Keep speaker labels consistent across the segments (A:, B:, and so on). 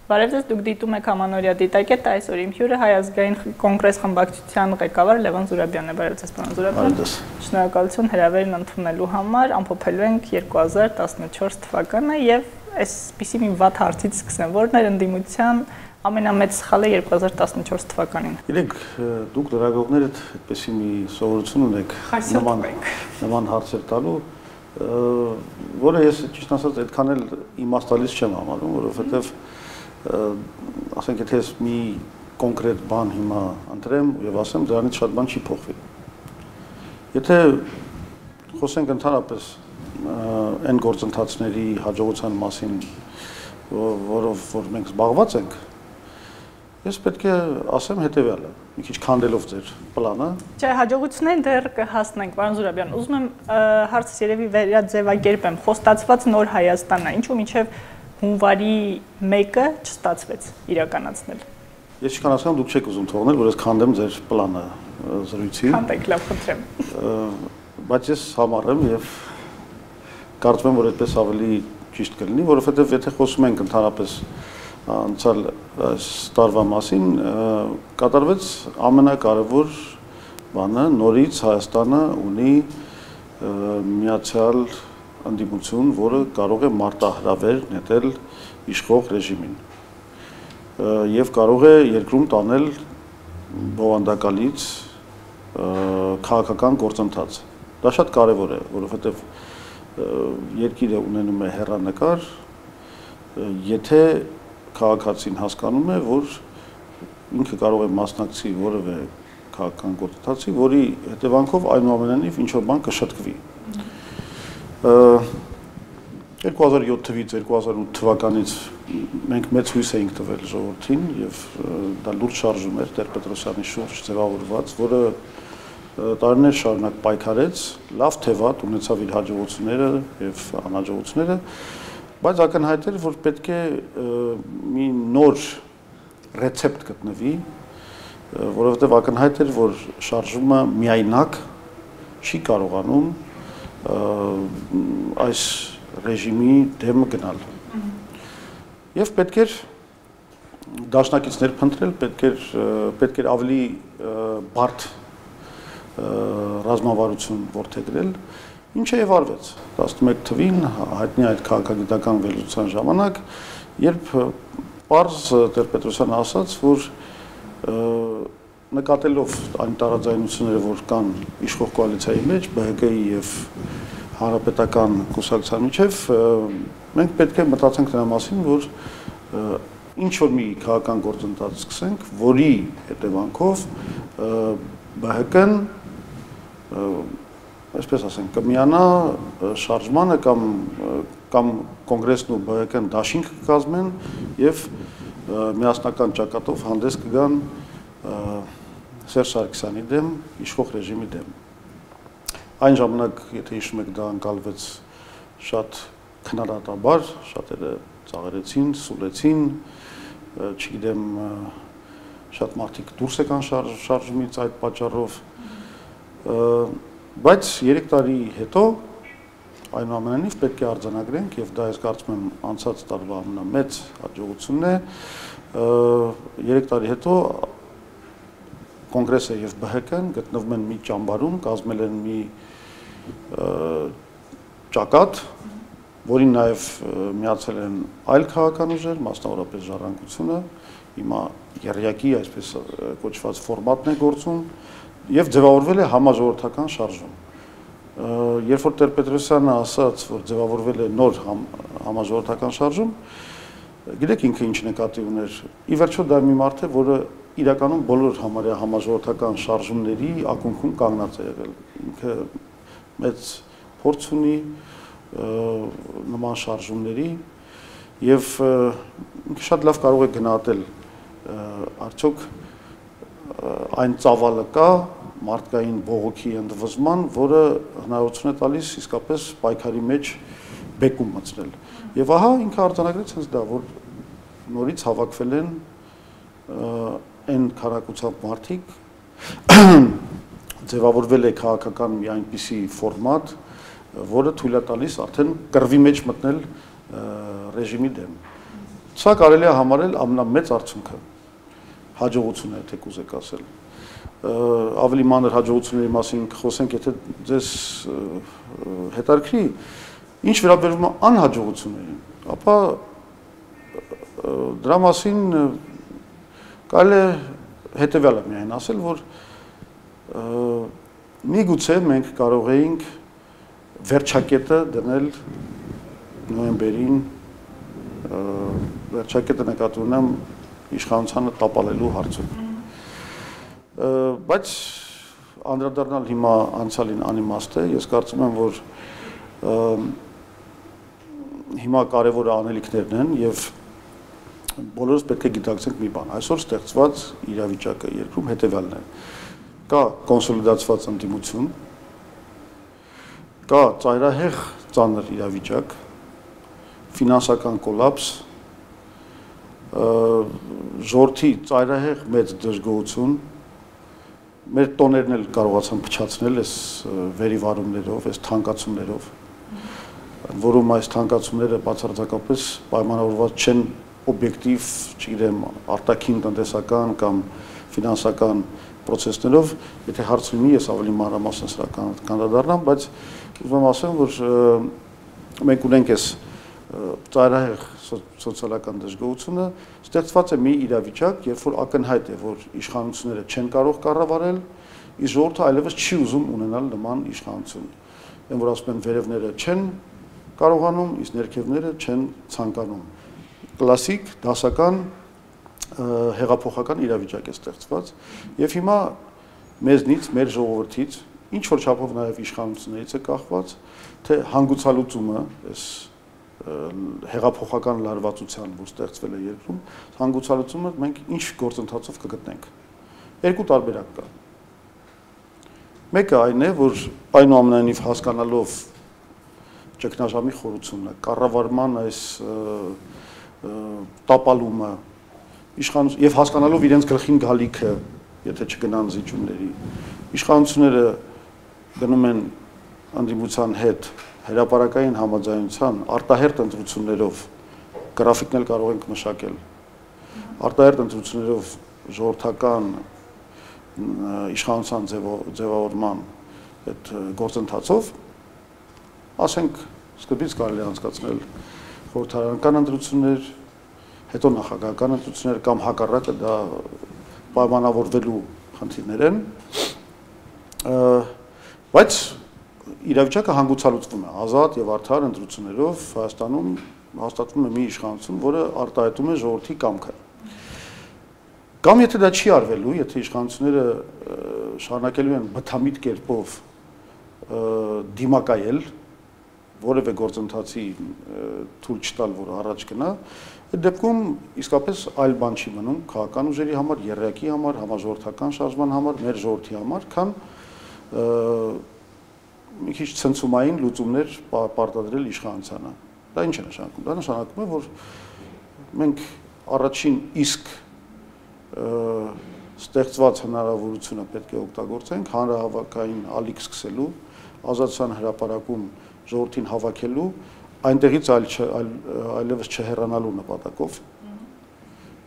A: Բարև ձեզ, դուք դիտում եք Ամանորյա դիտակետը, այսօր իմ հյուրը Հայ ազգային կոնգրես խմբակցության ղեկավար Լևոն Զուրաբյանն է։ Բարև ձեզ, պարոն Զուրաբյան։ Շնորհակալություն հրավերն ընդունելու համար, ամփոփելու ենք 2014 թվականը եւ այսպիսի մի վատ հարցից սկսեմ, որն էր ընդդիմության ամենամեծ սխալը 2014 թվականին։
B: Գիտեք, դուք լրագրողներդ այդպեսի մի սովորություն ունեք նման հարցեր տալու, որը ես ճիշտ ասած այդքան էլ իմաստալից չեմ համարում, որովհետեւ ասենք եթե ես մի կոնկրետ բան հիմա ընտրեմ եւ ասեմ դրանից շատ բան չի փոխվի։ Եթե խոսենք ընդհանրապես այն գործընթացների հաջողության մասին, որով որ մենք զբաղված ենք, ես պետք է ասեմ հետեւյալը, մի քիչ քանդելով ձեր պլանը։
A: Չէ, հաջողություններին դեռ կհասնենք, պարոն Զուրաբյան, ուզում եմ հարցս երևի վերաձևակերպեմ, խոստացված նոր Հայաստանն է, ինչու մինչև հունվարի 1-ը չստացվեց իրականացնել։
B: Ես չքան հասկանում, դուք չեք ուզում թողնել, որ ես քանդեմ ձեր պլանը զրույցի։
A: Քանդեք, լավ, խնդրեմ։
B: Բայց ես համառեմ եւ կարծում եմ, որ այդպես ավելի ճիշտ կլինի, որովհետեւ եթե խոսում ենք ընդհանրապես անցյալ տարվա մասին, կատարվեց ամենակարևոր բանը, նորից Հայաստանը ունի միացյալ ընդդիմություն, որը կարող է մարտահրավեր նետել իշխող ռեժիմին եւ կարող է երկրում տանել բովանդակալից քաղաքական գործընթաց։ Դա շատ կարեւոր է, որովհետեւ երկիրը ունենում է հեռանկար, եթե քաղաքացին հասկանում է, որ ինքը կարող է մասնակցի որևէ քաղաքական գործընթացի, որի հետևանքով այնուամենայնիվ ինչ որ բան կշտկվի։ 2007 թվականից 2008 թվականից մենք մեծ հույս էինք տվել ժողովրդին եւ դա լուրջ շարժում էր Տեր-Պետրոսյանի շուրջ ձևավորված, որը տարիներ շարունակ պայքարեց, լավ թե վատ ունեցավ իր հաջողությունները եւ անհաջողությունները, բայց ակնհայտ էր, որ պետք է մի նոր ռեցեպտ գտնվի, որովհետեւ ակնհայտ էր, որ շարժումը միայնակ չի կարողանում այս ռեժիմի դեմ գնալ։ Եվ պետք էր դաշնակիցներ փնտրել, պետք էր ավելի բարդ ռազմավարություն որդեգրել, ինչը եւ արվեց 11 թվին հայտնի այդ քաղաքագիտական վերլուծության ժամանակ, երբ պարզ Տեր-Պետրոսյանը ասաց, որ նկատելով այն տարաձայնությունները, որ կան իշխող կոալիցիայի մեջ, ԲՀԿ-ի եւ Հանրապետական կուսակցության միջև, մենք պետք է մտածենք դրա մասին, որ ինչ որ մի քաղաքական գործընթաց սկսենք, որի հետևանքով ԲՀԿ-ն, այսպես ասենք, կմիանա շարժմանը կամ կոնգրեսն ու ԲՀԿ-ն դաշինք կկազմեն եւ միասնական ճակատով հանդես կգան Սերժ Սարգսյանի դեմ, իշխող ռեժիմի դեմ։ Այն ժամանակ, եթե հիշում եք, դա անցալվեց շատ քննադատաբար, շատերը ծաղրեցին, սուլեցին, չգիտեմ, շատ մարդիկ դուրս եկան շարժումից այդ պատճառով, բայց 3 տարի հետո այնուամենայնիվ պետք է արձանագրենք եւ դա ես կարծում եմ անցած տարվա ամենամեծ հաջողությունն է, 3 տարի հետո կոնգրեսը եւ ԲՀԿ-ն գտնվում են մի ճամբարում, կազմել են մի ճակատ, որին նաեւ միացել են այլ քաղաքական ուժեր, մասնավորապես Ժառանգությունը, հիմա երյակի այսպես կոչված ֆորմատն է գործում եւ ձևավորվել է համաժողովրդական շարժում։ Երբ որ Տեր-Պետրոսյանը ասաց, որ ձևավորվել է նոր համաժողովրդական շարժում, գիտեք ինքը ինչ նկատի ուներ։ Ի վերջո դա մի մարդ է, որը իրականում բոլոր համարյա համաժողովրդական շարժումների ակունքում կանգնած է եղել։ Ինքը մեծ փորձ ունի նման շարժումների եւ ինքը շատ լավ կարող է գնահատել արդյոք այն ծավալը կա մարդկային բողոքի ընդվզման, որը հնարավորություն է տալիս իսկապես պայքարի մեջ բեկում մտցնել։ Եվ ահա ինքը արձանագրեց հենց դա, որ նորից հավաքվել են այն քարակուցապ մարդիկ, ձևավորվել է քաղաքական մի այնպիսի ֆորմատ, որը թույլ է տալիս արդեն կռվի մեջ մտնել ռեժիմի դեմ։ Սա կարելի է համարել ամենամեծ արդյունքը հաջողությունը, թե կուզեք ասել։ Ավելի մանր հաջողությունների մասին խոսենք, եթե ձեզ հետաքրքրի, ինչ վերաբերում է անհաջողություններին, ապա դրա մասին կարելի է հետևյալը միայն ասել, որ միգուցե մենք կարող էինք վերջակետը դնել նոյեմբերին, վերջակետը նկատի ունեմ իշխանությանը տապալելու հարցում։ Բայց անդրադառնալ հիմա անցյալին անիմաստ է, ես կարծում եմ, որ հիմա կարևոր անելիքներն են եւ բոլորս պետք է գիտակցենք մի բան։ Այսօր ստեղծված իրավիճակը երկրում հետեւյալն է. կա կոնսոլիդացված ընդդիմություն, կա ծայրահեղ ծանր իրավիճակ, ֆինանսական կոլապս, ժողովրդի ծայրահեղ մեծ դժգոհություն, մեր տոներն էլ կարողացան փչացնել այս վերիվարումներով, այս թանկացումներով, որում այս թանկացումները բացարձակապես պայմանավորված չեն օբյեկտիվ, չգիտեմ, արտաքին տնտեսական կամ ֆինանսական procesներով, եթե հարց լինի, ես ավելի մանրամասն սրա կանդրադառնամ, բայց ուզում եմ ասեմ, որ մենք ունենք այս ծայրահեղ սոցիալական դժգոհությունը, ստեղծված է մի իրավիճակ, երբ որ ակնհայտ է, որ իշխանությունները չեն կարող կառավարել, իսկ ժողովուրդը այլևս չի ուզում ունենալ նման իշխանություն։ Այն որ ասում են վերևները չեն կարողանում, իսկ ներքևները չեն ցանկանում։ Կլասիկ դասական հեղափոխական իրավիճակ է ստեղծված եւ հիմա մեզնից, մեր ժողովրդից, ինչ որ չափով նաեւ իշխանություններից է կախված, թե հանգուցալուծումը, այս հեղափոխական լարվածության, որ ստեղծվել է երկրում, հանգուցալուծումը մենք ինչ գործընթացով կգտնենք։ Երկու տարբերակ կա։ Մեկը այն է, որ այնուամենայնիվ հասկանալով ճգնաժամի խորությունը, կառավարման այս տապալումը, եւ հասկանալով իրենց գլխին գալիքը, եթե չգնան զիջումների, իշխանությունները գնում են ընդդիմության հետ հրապարակային համաձայնության արտահերթ ընտրություններով գրաֆիկն էլ կարող ենք մշակել, արտահերթ ընտրություններով ժողովրդական իշխանության ձևավորման այդ գործընթացով, ասենք, սկզբից կարելի է անցկացնել խորհրդարանական ընտրություններ, հետո նախագահական ընտրություններ կամ հակառակը դա պայմանավորվելու խնդիրներ են, բայց իրավիճակը հանգուցալուծվում է ազատ եւ արդար ընտրություններով Հայաստանում հաստատվում է մի իշխանություն, որը արտահայտում է ժողովրդի կամքը։ Կամ եթե դա չի արվելու, եթե իշխանությունները շարունակելու են բթամիտ կերպով դիմակայել որևէ գործընթացի թույլ չտալ, որ առաջ գնա, այդ դեպքում իսկապես այլ բան չի մնում քաղաքական ուժերի համար, եռյակի համար, համաժողովրդական շարժման համար, մեր ժողովրդի համար, քան մի քիչ ցնցումային լուծումներ պարտադրել իշխանությանը։ Դա ինչ է նշանակում։ Դա նշանակում է, որ մենք առաջին իսկ ստեղծված հնարավորությունը պետք է օգտագործենք հանրահավաքային ալիք սկսելու, ազատության հրապարակում ժողովրդին հավաքելու, այնտեղից այլևս չհեռանալու նպատակով,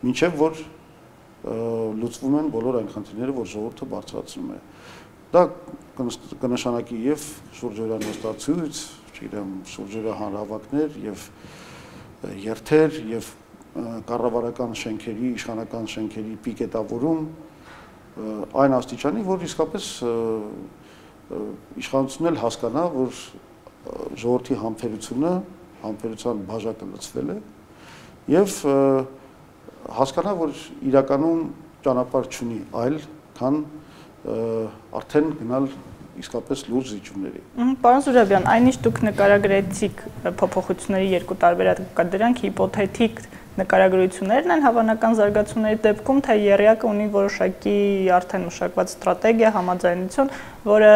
B: մինչև որ լուծվում են բոլոր այն խնդիրները, որ ժողովուրդը բարձրացնում է։ Դա կնշանակի եւ շուրջօրյա նստացույց, չգիտեմ, շուրջօրյա հանրահավաքներ եւ երթեր եւ կառավարական շենքերի, իշխանական շենքերի պիկետավորում այն աստիճանի, որ իսկապես իշխանությունն էլ հասկանա, որ ժողովրդի համբերության բաժակը լցվել է եւ հասկանա, որ իրականում ճանապարհ չունի այլ, քան արդեն գնալ իսկապես լուրջ զիջումների։
A: Պարոն Զուրաբյան, այնինչ դուք նկարագրեցիք փոփոխությունների երկու տարբերակ կա, դրանք հիպոթետիկ նկարագրություններն են հավանական զարգացումների դեպքում, թե եռյակը ունի որոշակի արդեն մշակված ստրատեգիա, համաձայնություն, որը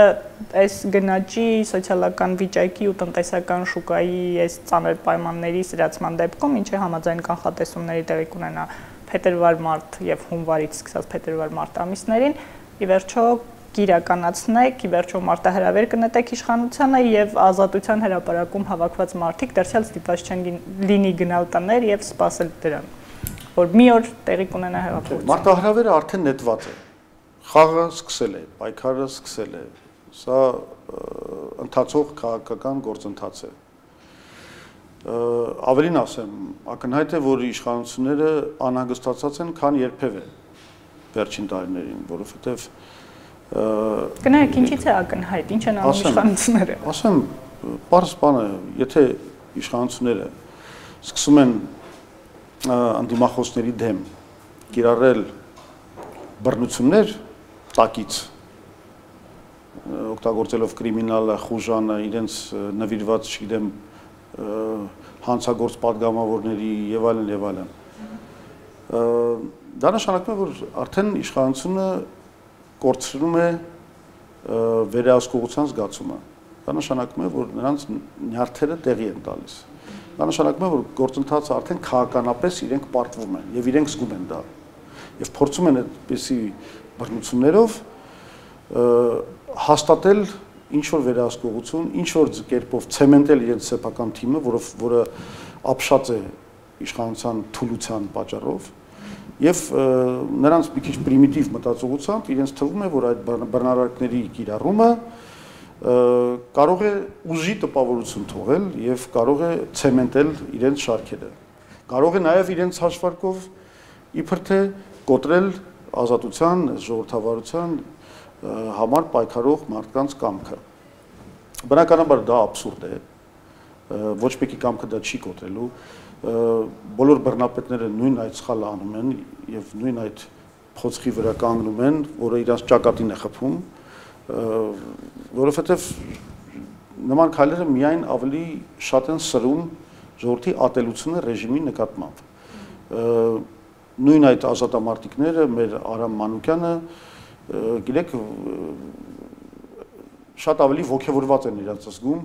A: այս գնաճի, սոցիալական վիճակի ու տնտեսական շուկայի այս ծանր պայմանների սրացման դեպքում, ինչ է համաձայն կանխատեսումների տեղի կունենա փետրվար-մարտ եւ հունվարից սկսած փետրվար-մարտ ամիսներին, ի վերջո կիրականացնեք, ի վերջո մարտահրավեր կնետեք իշխանությանը եւ ազատության հրապարակում հավաքված մարդիկ դեռ ստիպված չեն լինի գնալ տներ եւ սպասել դրան, որ մի օր տեղի կունենա հեղափոխություն։
B: Մարտահրավերը արդեն նետված է։ Խաղը սկսել է, պայքարը սկսել է։ Սա ընթացող քաղաքական գործընթաց է։ Ավելին ասեմ, ակնհայտ է, որ իշխանությունները անհանգստացած են, քան երբևէ վերջին տարիներին, որովհետև
A: Գնահեք, ինչից է ակնհայտ, ինչ են անում իշխանությունները։
B: Ասեմ, պարզ բան է, եթե իշխանությունները սկսում են անդիմախոսների դեմ կիրառել բռնություններ տակից, օգտագործելով կրիմինալ խուժանը, իրենց նվիրված, չգիտեմ, հանցագործ պատգամավորների եւ այլն, դա նշանակում է, որ արդեն իշխանությունը կորցնում է վերահսկողության զգացումը։ Դա նշանակում է, որ նրանց նյարդերը տեղի են տալիս։ Դա նշանակում է, որ գործընթացը արդեն քաղաքականապես իրենք պարտվում են եւ իրենք զգում են դա։ Եվ փորձում են այդպիսի բռնություններով հաստատել ինչ որ վերահսկողություն, ինչ որ կերպով ցեմենտել իրենց սեփական թիմը, որը ապշած է իշխանության թուլության պատճառով, եւ նրանց մի քիչ պրիմիտիվ մտածողությամբ իրենց թվում է, որ այդ բռնարարքների կիրառումը կարող է ուժի տպավորություն թողել եւ կարող է ցեմենտել իրենց շարքերը։ Կարող է նաեւ իրենց հաշվարկով իբր թե կոտրել ազատության, ժողովրդավարության համար պայքարող մարդկանց կամքը։ Բնականաբար դա աբսուրդ է, ոչ մեկի կամքը դա չի կոտրելու, բոլոր բռնապետները նույն այդ սխալը անում են եւ նույն այդ փոცხի վրա կանգնում են, որը իրաց ճակատին է խփում, որովհետեւ նման քայլերը միայն ավելի շատ են սրում ժողովրդի ատելությունը ռեժիմի նկատմամբ։ Նույն այդ ազատամարտիկները, մեր Արամ Մանուկյանը, գիտեք, շատ ավելի ոգևորված են իրենց զգում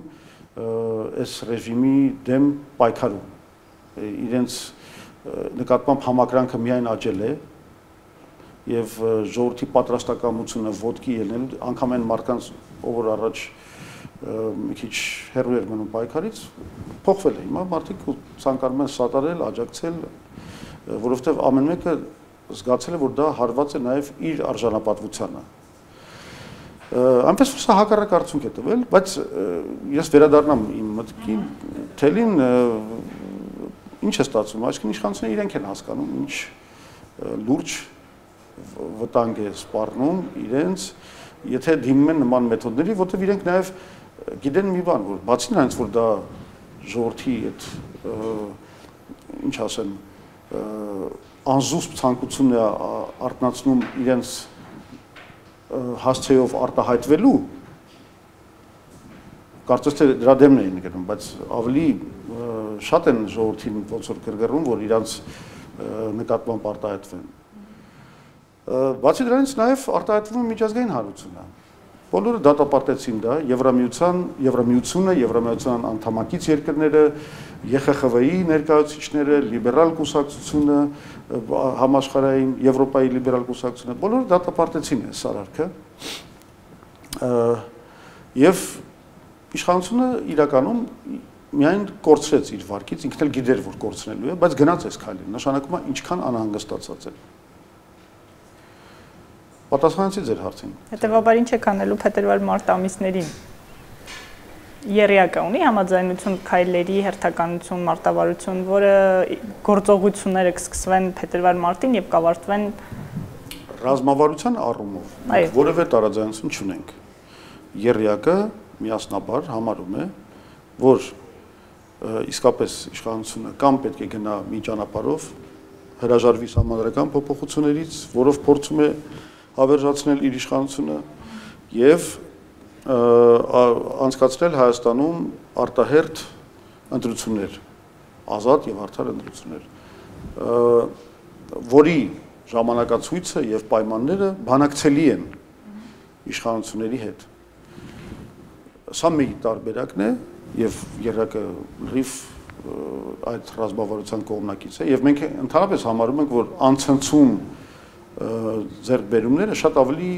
B: այս ռեժիմի դեմ պայքարում։ Իրենց նկատմամբ համակրանքը միայն աճել է եւ ժողովրդի պատրաստակամությունը ոտքի ելնելու, անգամ այն մարդկանց, ով որ առաջ մի քիչ հեռու էր մնում պայքարից, փոխվել է։ Հիմա մարդիկ ցանկանում են սատարել, աջակցել, որովհետեւ ամեն մեկը զգացել է, որ դա հարված է նաեւ իր արժանապատվությանը։ Այնպես որ սա հակառակ արդյունք է տվել, բայց ես վերադառնամ իմ մտքին, թելին ինչ է ստացվում, այսինքն իշխանությունները իրենք են հասկանում, ինչ լուրջ վտանգ է սպառնում իրենց, եթե դիմում են նման մեթոդների, որտեղ իրենք նաև գիտեն մի բան, որ բացի նրանից, որ դա ժողովրդի այդ ինչ ասեմ, անզուսպ ցանկությունն է արտնացնում իրենց հասցեով արտահայտվելու, կարծես թե դրա դեմն էին գնում, բայց ավելի շատ են ժողովրդին ոնց որ գրգռում, որ իրանց նկատմամբ արտահայտվեն։ Բացի դրանից նաև արտահայտվում է միջազգային հանրությունը։ Բոլորը դատապարտեցին դա, Եվրամիությունը, Եվրամիության անդամակից երկրները, ԵԽԽՎ-ի ներկայացուցիչները, լիբերալ կուսակցությունը, համաշխարհային Եվրոպայի լիբերալ կուսակցությունը, բոլորը դատապարտեցին այս արարքը։ Եվ իշխանությունը իրականում միայն կորցրեց իր վարկից, ինքն էլ գիտեր, որ կորցնելու է, բայց գնաց այս քայլին, նշանակում է ինչքան անհանգստացած է։ Պատասխանեցի ձեր հարցին։
A: Հետևաբար ինչ եք անելու փետրվար-մարտ ամիսներին։ Եռյակը ունի համաձայնություն քայլերի հերթականություն, մարտավարություն, որը գործողությունները կսկսվեն փետրվար-մարտին եւ կավարտվեն
B: ռազմավարության առումով։ Որևէ տարաձայնություն չունենք։ Եռյակը միասնաբար համարում է, որ իսկապես իշխանությունը կամ պետք է գնա մի ճանապարհով, հրաժարվի սահմանադրական փոփոխություններից, որով փորձում է հավերժացնել իր իշխանությունը եւ անցկացնել Հայաստանում արտահերթ ընտրություններ, ազատ եւ արդար ընտրություններ, որի ժամանակացույցը եւ պայմանները բանակցելի են իշխանությունների հետ։ Սա մի տարբերակն է եւ եռակը լրիվ այդ ռազմավարության կողմնակից է եւ մենք ընդհանրապես համարում ենք, որ անցնցում ձեռքբերումները շատ ավելի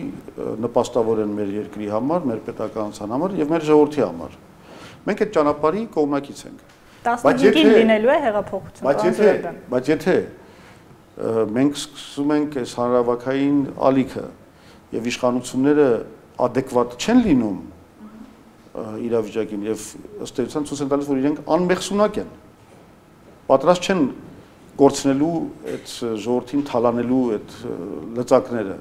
B: նպաստավոր են մեր երկրի համար, մեր պետականության համար եւ մեր ժողովրդի համար։ Մենք այդ ճանապարհի կողմնակից ենք։
A: 15-ին լինելու է հեղափոխություն։
B: Բայց եթե մենք սկսում ենք այս հանրավաքային ալիքը եւ իշխանությունները adekvat չեն լինում իրավիճակին եւ ըստ էության ցույց են տալիս, որ իրենք անմեղսունակ են, պատրաստ չեն գործնելու այդ ժողովրդին թալանելու այդ լծակները,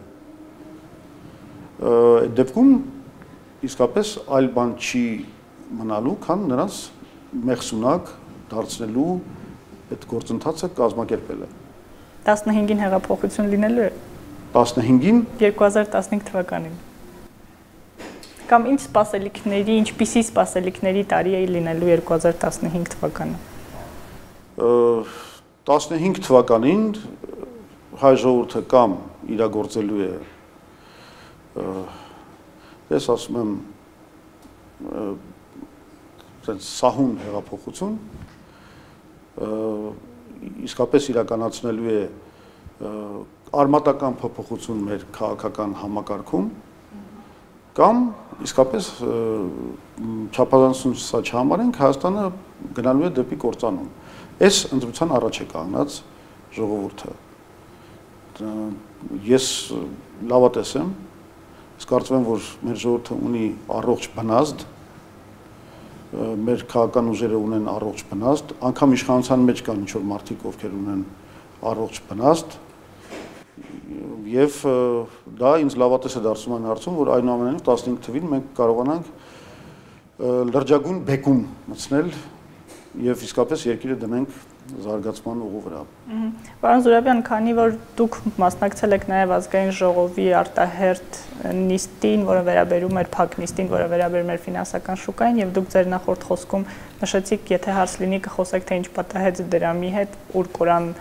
B: այդ դեպքում իսկապես այլ բան չի մնալու, քան նրանց մեղսունակ դարձնելու այդ գործընթացը կազմակերպելը։
A: 15-ին հեղափոխություն լինելու է։
B: 15-ին
A: 2015 թվականին։ Կամ ինչ սպասելիքների, ինչպիսի սպասելիքների տարի է լինելու 2015 թվականը։
B: 15 թվականին հայ ժողովուրդը կամ իրագործելու է, ես ասում եմ, սահուն հեղափոխություն, իսկապես իրականացնելու է արմատական փոփոխություն մեր քաղաքական համակարգում, կամ իսկապես չափազանցություն սա չհամարենք, Հայաստանը գնալու է դեպի կործանում։ Այս ընտրության առաջ է կանգնած ժողովուրդը։ Ես լավատես եմ, կարծում եմ, որ մեր ժողովուրդը ունի առողջ բնազդ, մեր քաղաքական ուժերը ունեն առողջ բնազդ, անգամ իշխանության մեջ կան ինչ-որ մարդիկ, ովքեր ունեն առողջ բնազդ, եւ դա ինձ լավատես է դարձնում այն հարցում, որ այնուամենայնիվ 15 թվին մենք կարողանանք լրջագույն բեկում մտցնել եւ իսկապես երկիրը դնենք զարգացման ուղու վրա։
A: Պարոն Զուրաբյան, քանի որ դուք մասնակցել եք նաեւ ազգային ժողովի արտահերթ նիստին, որը վերաբերում էր փակ նիստին, որը վերաբերում էր ֆինանսական շուկային, եւ դուք ձեր նախորդ խոսքում նշեցիք, եթե հարց լինի կխոսեք, թե ինչ պատահեց դրամի հետ, ուր կորան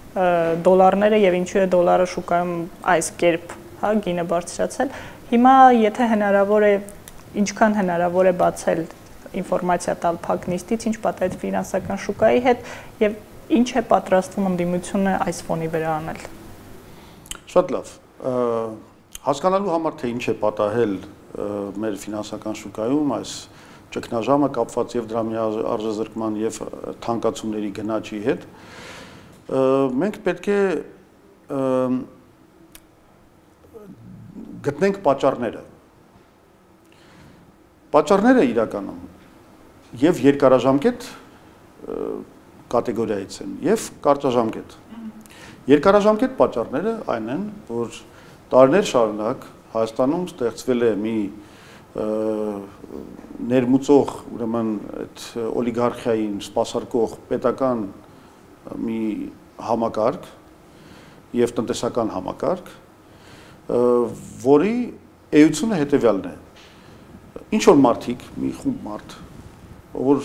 A: դոլարները եւ ինչու է դոլարը շուկայում այս կերպ, հա, գինը բարձրացել։ Հիմա եթե հնարավոր է, ինչքան հնարավոր է բացել ինֆորմացիա տալ փակ նիստից, ինչ պատահեց ֆինանսական շուկայի հետ եւ ինչ է պատրաստվում ընդդիմությունը այս ֆոնի վրա անել։
B: Շատ լավ։ Հասկանալու համար թե ինչ է պատահել մեր ֆինանսական շուկայում այս ճգնաժամը կապված եւ դրամի արժեզրկման եւ թանկացումների գնաճի հետ, մենք պետք է գտնենք պատճառները։ Պատճառները իրականում եւ երկարաժամկետ կատեգորիայից են եւ կարճաժամկետ։ Երկարաժամկետ պատճառները այն են, որ տարիներ շարունակ Հայաստանում ստեղծվել է մի ներմուծող, ուրեմն այդ օլիգարխիային սպասարկող պետական մի համակարգ եւ տնտեսական համակարգ, որի էությունը հետեւյալն է. ինչ որ մարդիկ, մի խումբ մարդ, որ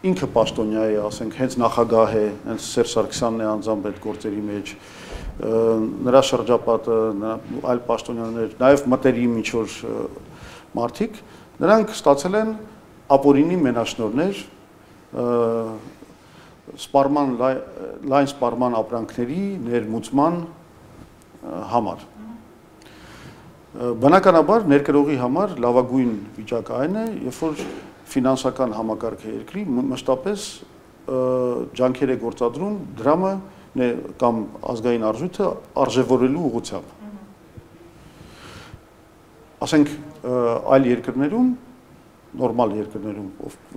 B: ինքը պաշտոնյա է, ասենք, հենց նախագահ է, հենց Սերժ Սարգսյանն է անձամբ այդ գործերի մեջ, նրա շրջապատը, այլ պաշտոնյաներ, նաեւ մտերիմ ինչ որ մարդիկ, նրանք ստացել են ապօրինի մենաշնորհներ սպառման լայն սպառման ապրանքների ներմուծման համար։ Բնականաբար ներկրողի համար լավագույն վիճակը այն է, երբ որ ֆինանսական համակարգը երկրի մշտապես ջանքեր է գործադրում դրամը կամ ազգային արժույթը արժևորելու ուղղությամբ։ Ասենք այլ երկրներում, նորմալ երկրներում,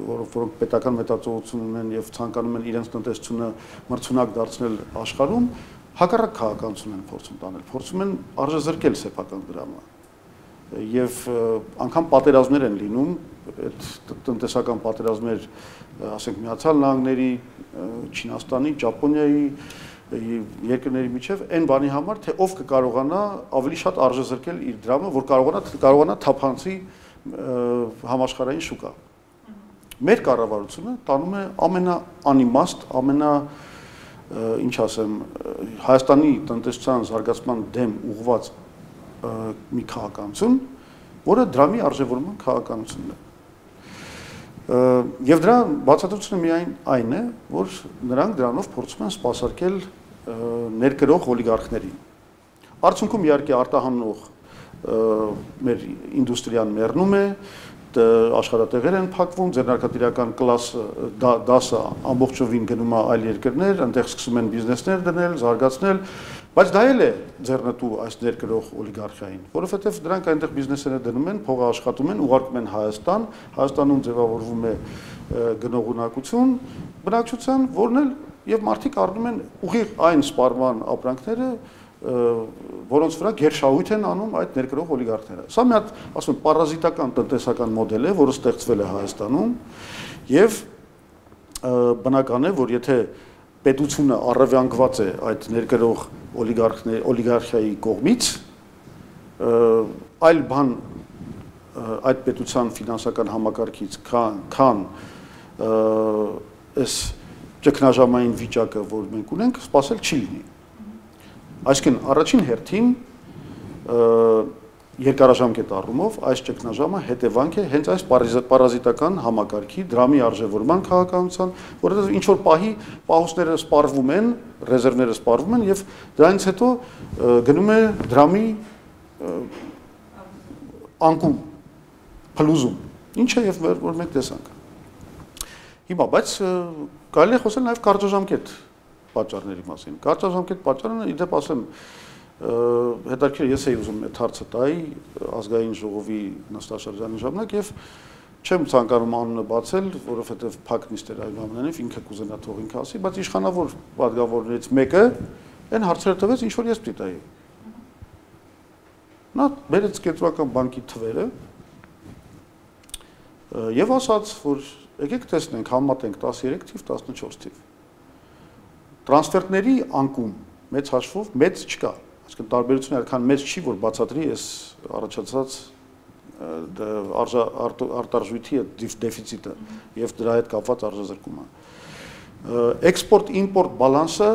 B: որոնք պետական մտածողություն ունեն եւ ցանկանում են իրենց տնտեսությունը մրցունակ դարձնել աշխարհում, հակառակ քաղաքականություն են փորձում տանել, փորձում են արժեզրկել սեփական դրամը։ Եվ անգամ պատերազմներ են լինում, այդ տնտեսական պատերազմներ, ասենք Միացյալ Նահանգների, Չինաստանի, Ճապոնիայի երկրների միջև այն բանի համար, թե ով կկարողանա ավելի շատ արժեզրկել իր դրամը, որ կարողանա թափանցի համաշխարհային շուկա։ Մեր կառավարությունը տանում է ամենաանիմաստ, ինչ ասեմ, Հայաստանի տնտեսության զարգացման դեմ ուղղված մի քաղաքականություն, որը դրամի արժևորման քաղաքականությունն է։ Եվ դրա բացատրությունը միայն այն է, որ նրանք դրանով փորձում են սպասարկել ներկրող օլիգարխներին։ Արդյունքում իհարկե արտահանող մեր ինդուստրիան մեռնում է, աշխատատեղեր են փակվում, ձեռնարկատիրական դասը ամբողջովին գնում է այլ երկրներ, այնտեղ սկսում են բիզնեսներ դնել, զարգացնել, բայց դա էլ է ձեռնտու այս ներկրող օլիգարխիային, որովհետև դրանք այնտեղ բիզնեսները դնում են, փողը աշխատում են, ուղարկում են Հայաստան, Հայաստանում ձևավորվում է գնողունակություն, բնակչության, որն էլ եւ մարդիկ առնում են ուղիղ այն սպառման ապրանքները, որոնց վրա գերշահույթ են անում այդ ներկրող օլիգարխները։ Սա մի հատ, ասում եմ, պարազիտական տնտեսական մոդել է, որը ստեղծվել է Հայաստանում, եւ բնական է, որ եթե պետությունը առավանգված է այդ ներկրող օլիգարխիայի կողմից, այլ բան այդ պետության ֆինանսական համակարգից, քան այս ճգնաժամային վիճակը, որ մենք ունենք, սпасել չի լինի։ Այսինքն առաջին հերթին երկարաժամկետ առումով այս ճգնաժամը հետևանք է հենց այս պարազիտական համակարգի դրամի արժևորման քաղաքականության, որովհետև ինչ որ պահի պահուստները սպառվում են, ռեզերվները սպառվում են եւ դրանից հետո գնում է դրամի անկում, փլուզում, ինչը եւ որ մենք տեսանք։ Հիմա բայց կարելի է խոսել նաեւ կարճաժամկետ պատճառների մասին։ Կարճաժամկետ պատճառը իդեպ ասեմ հետաքրքիր ես էի ուզում այդ հարցը տայի ազգային ժողովի նստաշրջանի ժամանակ եւ չեմ ցանկանում անունը բացել, որովհետեւ փակ նիստեր այնուամենայնիվ ինքը կուզենա թող ինքը ասի, բայց իշխանավոր պատգամավորներից մեկը այն հարցերը տվեց, ինչ որ ես պիտի տայի։ Նա բերեց կենտրոնական բանկի թվերը եւ ասաց, որ եկեք տեսնենք, համատենք 13 թիվ, 14 թիվ։ Տրանսֆերտների անկում մեծ հաշվով մեծ չկա, այսինքն տարբերությունը այդքան մեծ չի, որ բացատրի այս առաջացած արտարժույթի դեֆիցիտը եւ դրա հետ կապված արժեզրկումը։ Էքսպորտ-իմպորտ բալանսը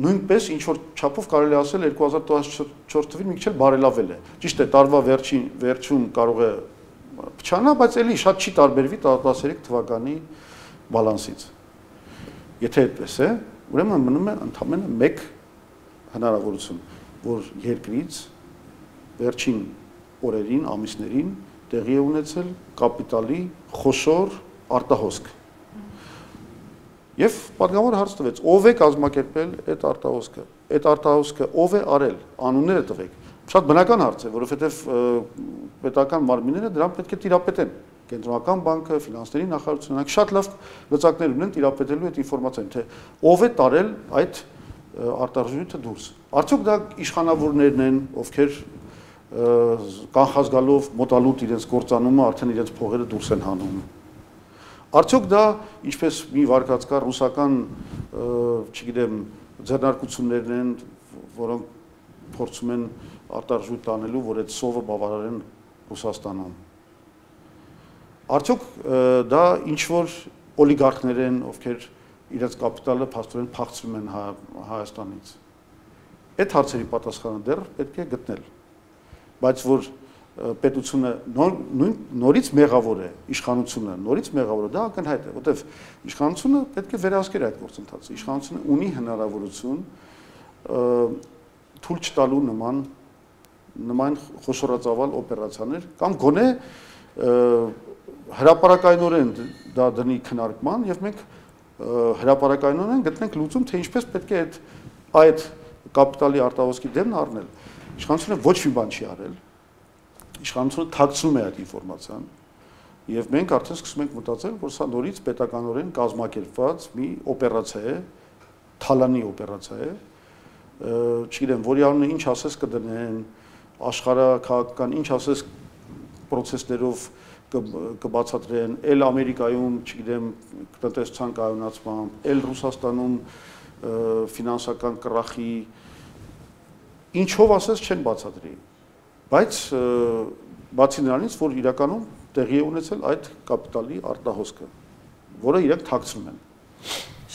B: նույնպես ինչ որ չափով կարելի ասել 2014 թվին մի քիչ բարելավել է։ Ճիշտ է, տարվա վերջում կարող է փչանա, բայց էլի շատ չի տարբերվի 13 թվականի բալանսից։ Եթե այդպես է, ուրեմն մնում է ընդամենը մեկ հնարավորություն, որ երկրից վերջին օրերին, ամիսներին տեղի է ունեցել կապիտալի խոշոր արտահոսք։ Եվ պատգամավորը հարց տվեց, ով է կազմակերպել այդ արտահոսքը, այդ արտահոսքը ով է արել, անունները տվեք։ Շատ բնական հարց է, որովհետև պետական մարմինները դրան պետք է տիրապետեն։ Կենտրոնական բանկը, ֆինանսների նախարարությունը, շատ լավ լծակներ ունեն տիրապետելու այդ ինֆորմացիան, թե ով է տարել այդ արտարժույթը դուրս։ Արդյոք դա իշխանավորներն են, ովքեր կանխազգալով մոտալուտ իրենց գործանումը արդեն իրենց փողերը դուրս են հանում։ Արդյոք դա ինչպես մի վարկած կա ռուսական, չգիտեմ, ձեռնարկություններն են, որոնք փորձում են արտարժույթ տանելու, որ այդ սովը բավարարեն Ռուսաստանում։ Արդյոք դա ինչ որ օլիգարխներ են, ովքեր իրենց կապիտալը փաստորեն փախցնում են Հայաստանից։ Այդ հարցերի պատասխանը դեռ պետք է գտնել։ Բայց որ պետությունը նորից մեղավոր է, իշխանությունը նորից մեղավոր է, դա ակնհայտ է, որտեվ իշխանությունը պետք է վերահսկեր այդ գործընթացը։ Իշխանությունը ունի հնարավորություն թույլ չտալու նման խոշորածավալ օպերացիաներ կամ գոնե հրապարակայնորեն դա դնի քննարկման եւ մենք հրապարակայնորեն գտնենք լուծում, թե ինչպես պետք է այդ կապիտալի արտահոսքի դեմն առնել։ Իշխանությունը ոչ մի բան չի արել։ Իշխանությունը թաքցնում է այդ ինֆորմացիան եւ մենք արդեն սկսում ենք մտածել, որ սա նորից պետականորեն կազմակերպված մի օպերացիա է, թալանի օպերացիա է, չգիտեմ, որի անունը ինչ ասես կդնեն, աշխարհաքաղաքական ինչ ասես պրոցեսներով կբացատրեն, էլ Ամերիկայում, չգիտեմ, տնտեսության կայունացմամբ, էլ Ռուսաստանում ֆինանսական կրախի ինչով ասես չեն բացատրի, բայց բացի նրանից, որ իրականում տեղի է ունեցել այդ կապիտալի արտահոսքը, որը իրենք թաքցնում են։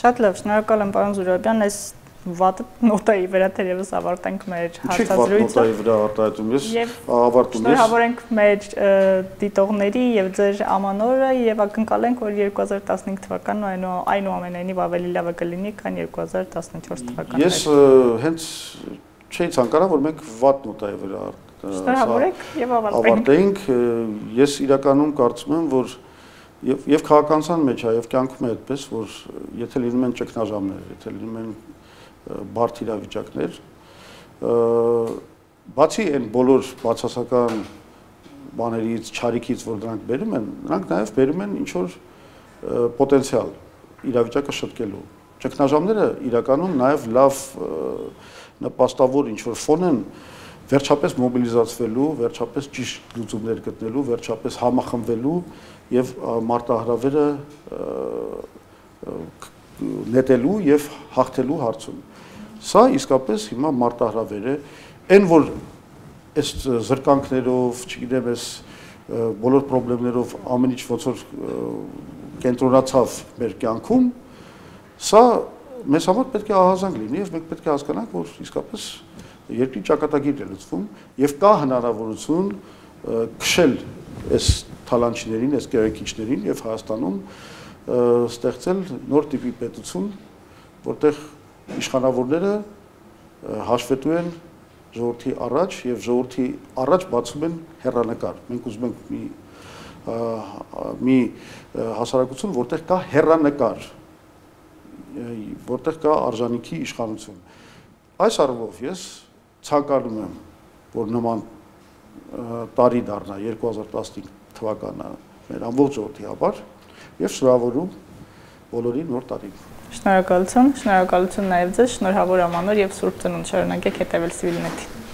A: Շատ լավ, շնորհակալ եմ պարոն Զուրաբյան, այս վատ նոտայի վրա թերևս ավարտենք մեր հարցազրույցը։
B: Նոտայի վրա արտահայտում ես, ավարտում ես։
A: Շնորհավորենք մեր դիտողների եւ ձեր ամանորը եւ ակնկալենք, որ 2015 թվականն այնուամենայնիվ ավելի լավը կլինի, քան 2014 թվականն։
B: Ես հենց չէի ցանկանա, որ մենք վատ նոտայի վրա
A: շնորհավորենք եւ
B: ավարտենք։ Ես իրականում կարծում եմ, որ եւ քաղաքացիական մեջ է եւ կյանքում է այդպես, որ եթե լինում են ճգնաժամեր, եթե լինում են բարդ իրավիճակներ, բացի այն բոլոր բացասական բաներից, չարիքից, որ դրանք բերում են, նրանք նաև բերում են ինչ որ պոտենցիալ իրավիճակը շտկելու։ Ճգնաժամերը իրականում նաև լավ նպաստավոր ինչ որ ֆոն են վերջապես մոբիլիզացվելու, վերջապես ճիշտ լուծումներ գտնելու, վերջապես համախմբվելու եւ մարտահրավերը նետելու եւ հաղթելու հարցում։ Սա իսկապես հիմա մարտահրավեր է, այն որ այս զրկանքներով, չգիտեմ, այս բոլոր խնդիրներով ամեն ինչ ոնց որ կենտրոնացավ մեր կյանքում, սա մեզ համար պետք է ահազանգ լինի եւ մենք պետք է հասկանանք, որ իսկապես երկրի ճակատագիրն է լուծվում եւ կա հնարավորություն քշել այս թալանչիներին, այս գերեքիչներին եւ Հայաստանում ստեղծել նոր տիպի պետություն, որտեղ իշխանավորները հաշվետու են ժողովրդի առաջ եւ ժողովրդի առաջ բացում են հեռանկար։ Մենք ուզում ենք մի հասարակություն, որտեղ կա հեռանկար, որտեղ կա արժանիքի իշխանություն։ Այս առումով ես ցանկանում եմ, որ նման տարի դառնա 2015 թվականը մեր ամբողջ ժողովրդի համար եւ շնորհավորում բոլորին նոր տարին։
A: Շնորհակալություն նաև ձեզ, շնորհավոր ամանոր եւ Սուրբ Ծնունդ, շարունակեք հետևել Civilnet-ին։